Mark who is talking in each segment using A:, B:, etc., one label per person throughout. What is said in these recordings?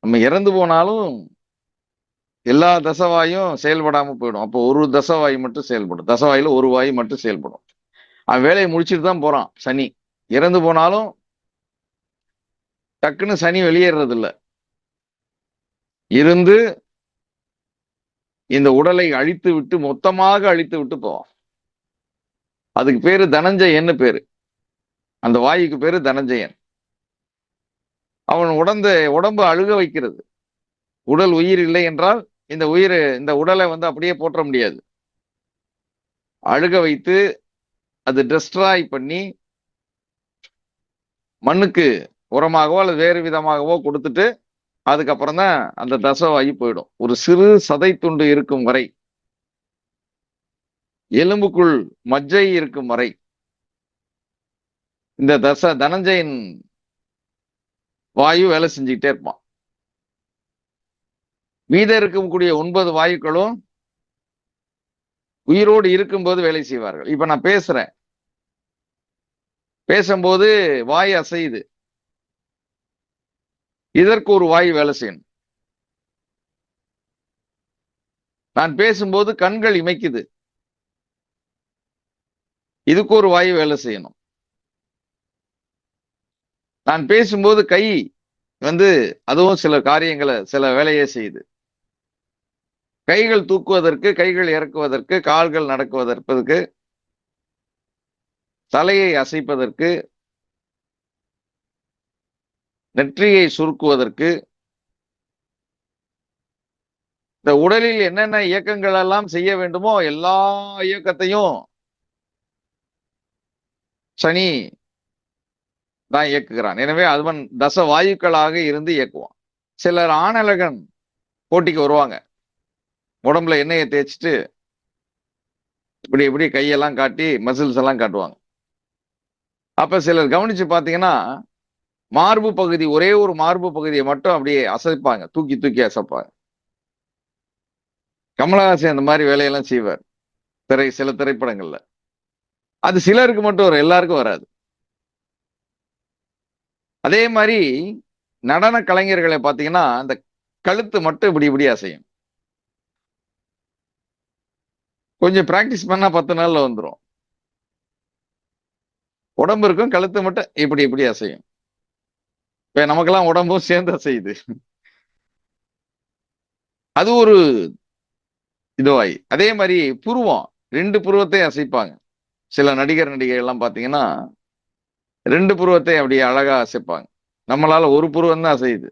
A: நம்ம இறந்து போனாலும் எல்லா தசவாயும் செயல்படாம போயிடும். அப்போ ஒரு தசவாயு மட்டும் செயல்படும். தசவாயில ஒரு வாயு மட்டும் செயல்படும். அவன் வேலையை முடிச்சுட்டு தான் போறான் சனி. இறந்து போனாலும் டக்குன்னு சனி வெளியேறது இல்ல. இருந்து இந்த உடலை அழித்து விட்டு மொத்தமாக அழித்து விட்டு போவான். அதுக்கு பேரு தனஞ்சயன்னு பேரு. அந்த வாயுக்கு பேரு தனஞ்சயன். அவன் உடம்பு அழுக வைக்கிறது. உடல் உயிர் இல்லை என்றால் இந்த உடலை அப்படியே போற்ற முடியாது. அழுக வைத்து அது டெஸ்ட்ராய் பண்ணி மண்ணுக்கு உரமாகவோ அல்லது வேறு விதமாகவோ கொடுத்துட்டு அதுக்கப்புறம் தான் அந்த தசவாயு போயிடும். ஒரு சிறு சதை துண்டு இருக்கும் வரை, எலும்புக்குள் மஜ்ஜை இருக்கும் வரை இந்த தனஞ்சயன் வாயு வேலை செஞ்சுக்கிட்டே இருப்பான். மீதம் இருக்கக்கூடிய 9 வாயுக்களும் உயிரோடு இருக்கும்போது வேலை செய்வார்கள். இப்ப நான் பேசுறேன், பேசும்போது வாயு அசையுது, இதற்கு ஒரு வாயு வேலை செய்யணும். நான் பேசும்போது கண்கள் இமைக்குது, இதுக்கு ஒரு வாயு வேலை செய்யணும். நான் பேசும்போது கை அதுவும் சில காரியங்களை சில வேலையை செய்யுது. கைகள் தூக்குவதற்கு, கைகள் இறக்குவதற்கு, கால்கள் நடக்குவதற்கு, தலையை அசைப்பதற்கு, நெற்றியை சுருக்குவதற்கு, இந்த உடலில் என்னென்ன இயக்கங்கள் எல்லாம் செய்ய வேண்டுமோ எல்லா இயக்கத்தையும் சனி தான் இயக்குகிறான். எனவே அவன் தச வாயுக்களாக இருந்து இயக்குவான். சிலர் ஆணழகன் போட்டிக்கு வருவாங்க, உடம்புல எண்ணெயை தேய்ச்சிட்டு இப்படி இப்படி கையெல்லாம் காட்டி மசில்ஸ் எல்லாம் காட்டுவாங்க. அப்ப சிலர் கவனிச்சு பாத்தீங்கன்னா மார்பு பகுதி, ஒரே ஒரு மார்பு பகுதியை மட்டும் அப்படியே அசைப்பாங்க, தூக்கி தூக்கி அசைப்பாங்க. கமலஹாசன் அந்த மாதிரி வேலையெல்லாம் செய்வார் சில திரைப்படங்கள்ல. அது சிலருக்கு மட்டும் வரும், எல்லாருக்கும் வராது. அதே மாதிரி நடன கலைஞர்களை பாத்தீங்கன்னா அந்த கழுத்து மட்டும் இப்படி இப்படி அசையும். கொஞ்சம் பிராக்டிஸ் பண்ணா 10 நாள்ல வந்துடும். உடம்பு இருக்கும், கழுத்து மட்டும் இப்படி இப்படி அசையும். இப்ப நமக்கெல்லாம் உடம்பும் சேர்ந்து அசையுது. அது ஒரு இதுவாய். அதே மாதிரி புருவம், 2 புருவத்தை அசைப்பாங்க. சில நடிகை எல்லாம் பாத்தீங்கன்னா 2 புருவத்தை அப்படியே அழகா அசைப்பாங்க. நம்மளால ஒரு புருவம் தான் அசையுது.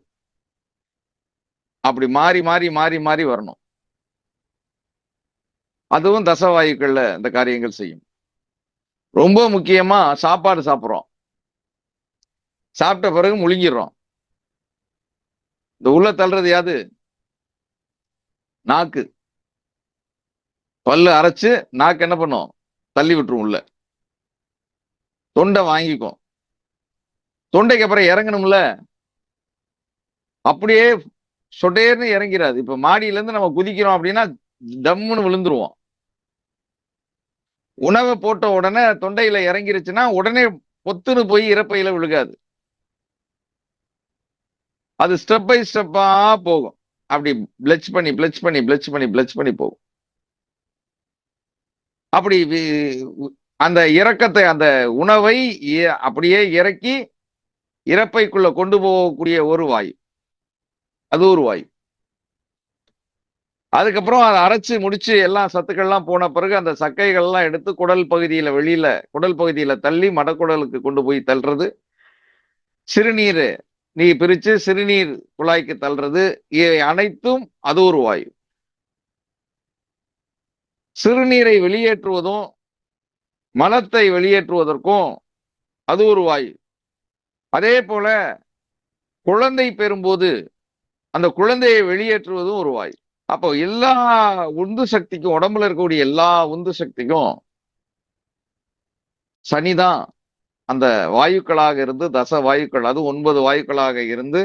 A: அப்படி மாறி மாறி மாறி மாறி வரணும். அதுவும் தசவாயுக்கள்ல இந்த காரியங்கள் செய்யும். ரொம்ப முக்கியமா சாப்பாடு சாப்பிட்றோம், சாப்பிட்ட பிறகு முழுங்கிடுறோம். இந்த உள்ள தள்ளுறது யாது? நாக்கு. பல்லு அரைச்சு நாக்கு என்ன பண்ணும்? தள்ளி விட்டுரும் உள்ள. தொண்டை வாங்கிக்கும். தொண்டைக்கு அப்புறம் இறங்கணும்ல, அப்படியே சொட்டேர்னு இறங்கிறாது. இப்ப மாடியில இருந்து நம்ம குதிக்கிறோம் அப்படின்னா தம்முன்னு விழுந்துருவோம். உணவை போட்ட உடனே தொண்டையில இறங்கிருச்சுன்னா உடனே பொத்துன்னு போய் இறப்பையில விழுகாது. அது ஸ்டெப் பை ஸ்டெப்பா போகும். அப்படி பிளச் பண்ணி பிளச் பண்ணி பிளச் பண்ணி பிளச் பண்ணி போகும். அப்படி அந்த இறக்கத்தை, அந்த உணவை அப்படியே இறக்கி இறப்பைக்குள்ள கொண்டு போகக்கூடிய ஒரு வாயு, அது ஒரு வாயு. அதுக்கப்புறம் அதை அரைச்சு முடிச்சு எல்லாம் சத்துக்கள்லாம் போன பிறகு அந்த சக்கைகள்லாம் எடுத்து குடல் பகுதியில தள்ளி மடக்குடலுக்கு கொண்டு போய் தள்ளுறது, சிறுநீர் நீ பிரிச்சு சிறுநீர் குழாய்க்கு தள்ளுறது, இவை அனைத்தும் அது ஒரு வாயு. சிறுநீரை வெளியேற்றுவதும் மலத்தை வெளியேற்றுவதற்கும் அது ஒரு வாயு. அதே போல குழந்தை பெறும்போது அந்த குழந்தையை வெளியேற்றுவதும் ஒரு வாயு. அப்போ எல்லா உந்து சக்திக்கும், உடம்புல இருக்கக்கூடிய எல்லா உந்து சக்திக்கும் சனிதான் அந்த வாயுக்களாக இருந்து, தச வாயுக்கள், அது 9 வாயுக்களாக இருந்து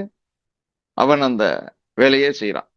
A: அவன் அந்த வேலையை செய்யறான்.